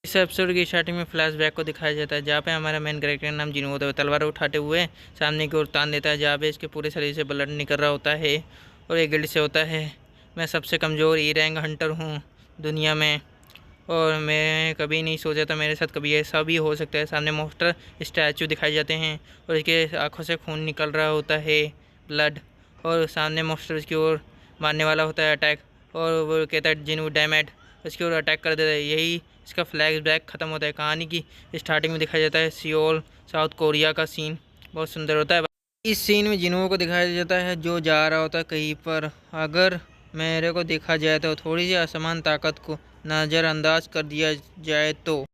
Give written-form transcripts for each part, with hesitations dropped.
इस एपिसोड की स्टार्टिंग में फ्लैशबैक को दिखाया जाता है जहाँ पे हमारा मेन कैरेक्टर नाम जिनू होता है। तलवार उठाते हुए सामने की ओर तान देता है जहाँ पे इसके पूरे शरीर से ब्लड निकल रहा होता है और एक गिल्ड से होता है, मैं सबसे कमज़ोर ई रैंक हंटर हूँ दुनिया में और मैं कभी नहीं सोचा था मेरे साथ कभी ऐसा भी हो सकता है। सामने मोस्टर स्टैचू दिखाए जाते हैं और इसके आँखों से खून निकल रहा होता है, ब्लड। और सामने मोस्टर इसकी ओर मारने वाला होता है अटैक और वो कहता है जिनू डैमेट, इसकी ओर अटैक कर देता है। यही इसका फ्लैश बैक ख़त्म होता है। कहानी की स्टार्टिंग में दिखाया जाता है सियोल साउथ कोरिया का सीन, बहुत सुंदर होता है। इस सीन में जिनुओं को दिखाया जाता है जो जा रहा होता है कहीं पर। अगर मेरे को देखा जाए तो थोड़ी सी असमान ताकत को नज़रअंदाज कर दिया जाए तो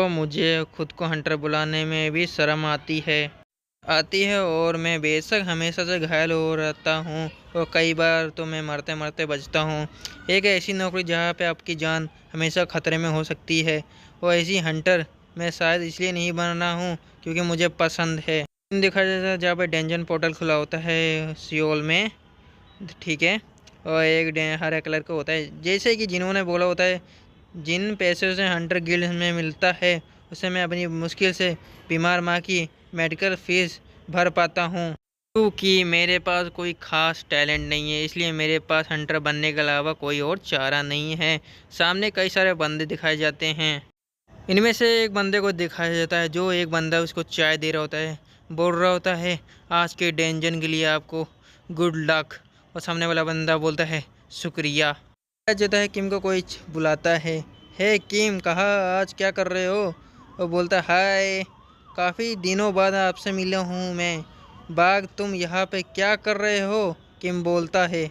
मुझे खुद को हंटर बुलाने में भी शर्म आती है और मैं बेशक हमेशा से घायल हो रहता हूँ और कई बार तो मैं मरते मरते बचता हूँ। एक ऐसी नौकरी जहाँ पे आपकी जान हमेशा ख़तरे में हो सकती है, वो ऐसी हंटर मैं शायद इसलिए नहीं बन रहा हूँ क्योंकि मुझे पसंद है। देखा जाता है जहाँ पे डेंजन पोर्टल खुला होता है सियोल में, ठीक है। और एक हरे कलर का होता है, जैसे कि जिन्होंने बोला होता है जिन पैसों से हंटर गिल्ड में मिलता है उसे मैं अपनी मुश्किल से बीमार माँ की मेडिकल फीस भर पाता हूँ। क्योंकि मेरे पास कोई ख़ास टैलेंट नहीं है इसलिए मेरे पास हंटर बनने के अलावा कोई और चारा नहीं है। सामने कई सारे बंदे दिखाए जाते हैं, इनमें से एक बंदे को दिखाया जाता है जो एक बंदा उसको चाय दे रहा होता है, बोल रहा होता है आज के डेंजन के लिए आपको गुड लक। और सामने वाला बंदा बोलता है शुक्रिया। जाता है किम को कोई बुलाता है, हे किम कहा आज क्या कर रहे हो। वो बोलता है हाय काफ़ी दिनों बाद आपसे मिला हूँ मैं। बाग तुम यहाँ पे क्या कर रहे हो, किम बोलता है।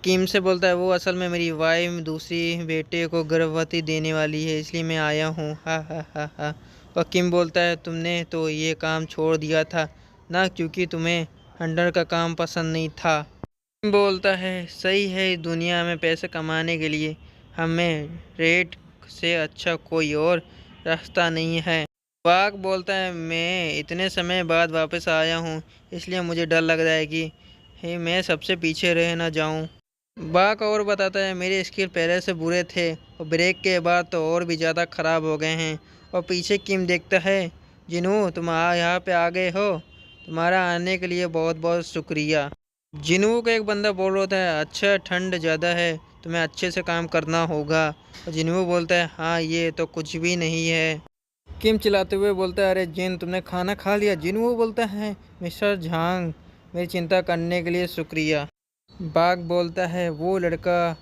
किम से बोलता है वो असल में मेरी वाइफ दूसरी बेटे को गर्भवती देने वाली है इसलिए मैं आया हूँ, हा हा हा हा। और किम बोलता है तुमने तो ये काम छोड़ दिया था ना क्योंकि तुम्हें हंटर का काम पसंद नहीं था। किम बोलता है सही है, दुनिया में पैसे कमाने के लिए हमें रेट से अच्छा कोई और रास्ता नहीं है। वाक बोलता है मैं इतने समय बाद वापस आया हूँ इसलिए मुझे डर लग रहा है कि मैं सबसे पीछे रह ना जाऊँ। बाक और बताता है मेरे स्किल पहले से बुरे थे और ब्रेक के बाद तो और भी ज़्यादा ख़राब हो गए हैं। और पीछे किम देखता है जिनू तुम यहाँ पे आ गए हो, तुम्हारा आने के लिए बहुत बहुत शुक्रिया। जिनू का एक बंदा बोल रहा होता है अच्छा ठंड ज़्यादा है तुम्हें अच्छे से काम करना होगा। और जिनू बोलता है हाँ ये तो कुछ भी नहीं है। किम चिल्लाते हुए बोलता है अरे जिन तुमने खाना खा लिया। जिनू बोलता है मिस्टर झांग मेरी चिंता करने के लिए शुक्रिया। बाघ बोलता है वो लड़का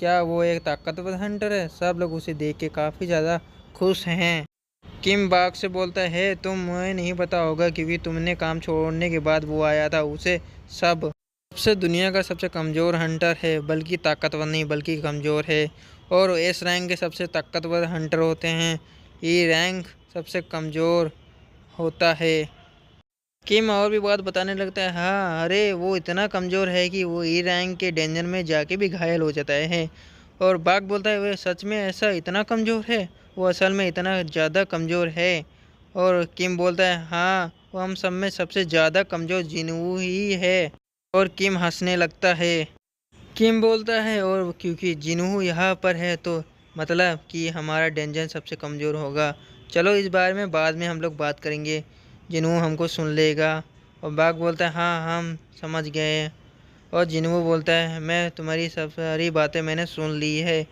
क्या वो एक ताकतवर हंटर है। सब लोग उसे देख के काफ़ी ज़्यादा खुश हैं। किम बाघ से बोलता है तुम्हें नहीं पता होगा क्योंकि तुमने काम छोड़ने के बाद वो आया था। उसे सबसे दुनिया का सबसे कमज़ोर हंटर है, बल्कि ताकतवर नहीं बल्कि कमज़ोर है। और एस रैंक के सबसे ताकतवर हंटर होते हैं, ई रैंक सबसे कमज़ोर होता है। किम और भी बात बताने लगता है हाँ अरे वो इतना कमज़ोर है कि वो ई रैंक के डेंजर में जाके भी घायल हो जाता है। और बाघ बोलता है वे सच में ऐसा इतना कमज़ोर है, वो असल में इतना ज़्यादा कमज़ोर है। और किम बोलता है हाँ वो हम सब में सबसे ज़्यादा कमज़ोर जिनू ही है। और किम हंसने लगता है। किम बोलता है और क्योंकि जिनू यहाँ पर है तो मतलब कि हमारा डेंजर सबसे कमज़ोर होगा। चलो इस बारे में बाद में हम लोग बात करेंगे, जिनू हमको सुन लेगा। और बाघ बोलता है हाँ हम समझ गए हैं। और जिनू बोलता है मैं तुम्हारी सब सारी बातें मैंने सुन ली है।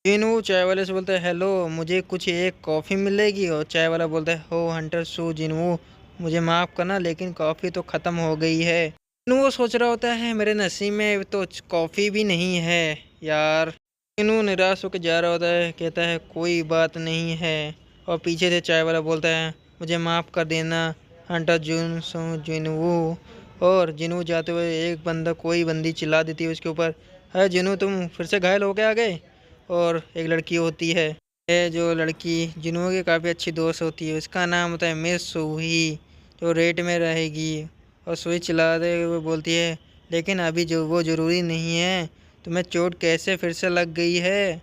जिनू चाय वाले से बोलता है हेलो मुझे कुछ एक कॉफ़ी मिलेगी। और चाय वाला बोलता है हो हंटर सू जिनू मुझे माफ़ करना लेकिन कॉफ़ी तो ख़त्म हो गई है। जिनू सोच रहा होता है मेरे नसीब में तो कॉफ़ी भी नहीं है यार। जिनू निराश होकर जा रहा होता है, कहता है कोई बात नहीं है। और पीछे से चाय वाला बोलता है मुझे माफ़ कर देना हंटर जुन सो जिनू। और जिनू जाते हुए एक बंदा कोई बंदी चिल्ला देती है उसके ऊपर, है जिनू तुम फिर से घायल हो के आ गए। और एक लड़की होती है जो लड़की जिनू की काफ़ी अच्छी दोस्त होती है, उसका नाम होता है मिस सूही जो रेट में रहेगी। और सूही चिल्लाते हुए बोलती है लेकिन अभी जो वो ज़रूरी नहीं है, तुम्हें चोट कैसे फिर से लग गई है।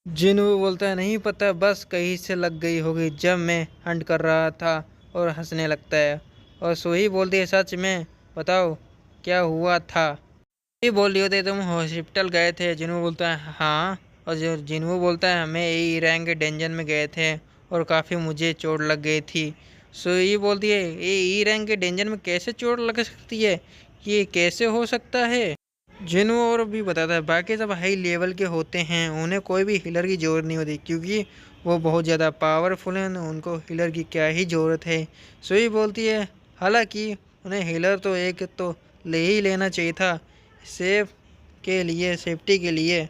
जिनू बोलता है नहीं पता बस कहीं से लग गई होगी जब मैं हंट कर रहा था। और हंसने लगता है। और सूही बोलती है सच में बताओ क्या हुआ था। ये बोल रही होती है तुम हॉस्पिटल गए थे। जिनू बोलता है हाँ और जो जिन्हों बोलता है हमें ए रैंक के डेंजन में गए थे और काफ़ी मुझे चोट लग गई थी। सुई बोलती है ए रैंक के डेंजन में कैसे चोट लग सकती है, ये कैसे हो सकता है। जिन्हों और भी बताता है बाकी सब हाई लेवल के होते हैं, उन्हें कोई भी हीलर की ज़रूरत नहीं होती क्योंकि वो बहुत ज़्यादा पावरफुल हैं, उनको हीलर की क्या ही ज़रूरत है। सुई बोलती है हालांकि उन्हें हीलर तो एक तो ले ही लेना चाहिए था सेफ्टी के लिए।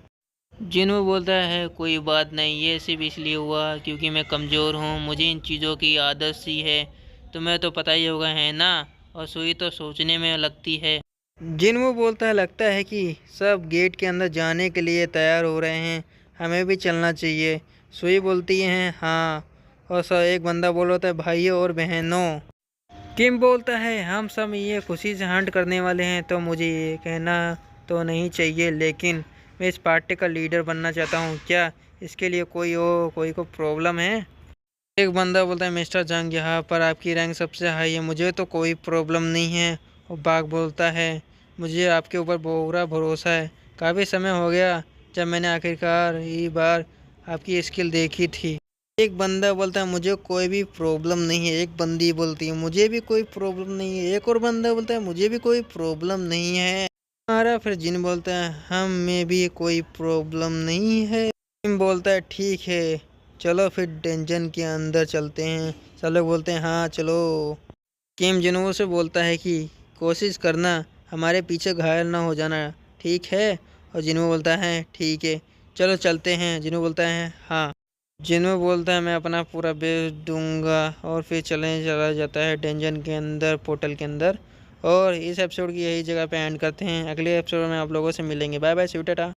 जिन्हों बोलता है कोई बात नहीं, ये सिर्फ इसलिए हुआ क्योंकि मैं कमज़ोर हूँ, मुझे इन चीज़ों की आदत सी है, तुम्हें तो पता ही होगा है ना। और सुई तो सोचने में लगती है। जिन्हों बोलता है लगता है कि सब गेट के अंदर जाने के लिए तैयार हो रहे हैं, हमें भी चलना चाहिए। सुई बोलती है हाँ, और सब एक बंदा बोल रहा था भाइयों और बहनों। किम बोलता है हम सब ये खुशी से हंट करने वाले हैं, तो मुझे ये कहना तो नहीं चाहिए लेकिन मैं इस पार्टी का लीडर बनना चाहता हूँ, क्या इसके लिए कोई को प्रॉब्लम है। एक बंदा बोलता है मिस्टर जंग यहाँ पर आपकी रैंक सबसे हाई है, मुझे तो कोई प्रॉब्लम नहीं है। और बाघ बोलता है मुझे आपके ऊपर पूरा भरोसा है, काफ़ी समय हो गया जब मैंने आखिरकार ये बार आपकी स्किल देखी थी। एक बंदा बोलता है मुझे कोई भी प्रॉब्लम नहीं है। एक बंदी बोलती है मुझे भी कोई प्रॉब्लम नहीं है। एक और बंदा बोलता है मुझे भी कोई प्रॉब्लम नहीं है। हमारा फिर जिन बोलता है हम में भी कोई प्रॉब्लम नहीं है। जिन बोलता है ठीक है चलो फिर डेंजन के अंदर चलते हैं। सब लोग बोलते हैं हाँ चलो। किम जिनवो से बोलता है कि कोशिश करना हमारे पीछे घायल ना हो जाना, ठीक है। और जिनवो बोलता है ठीक है चलो चलते हैं। जिनवो बोलता है हाँ। जिनवो बोलता है मैं अपना पूरा बेस्ट दूंगा और फिर चला जाता है डेंजन के अंदर, पोर्टल के अंदर। और इस एपिसोड की यही जगह पे एंड करते हैं। अगले एपिसोड में आप लोगों से मिलेंगे। Bye bye, see you, Tata.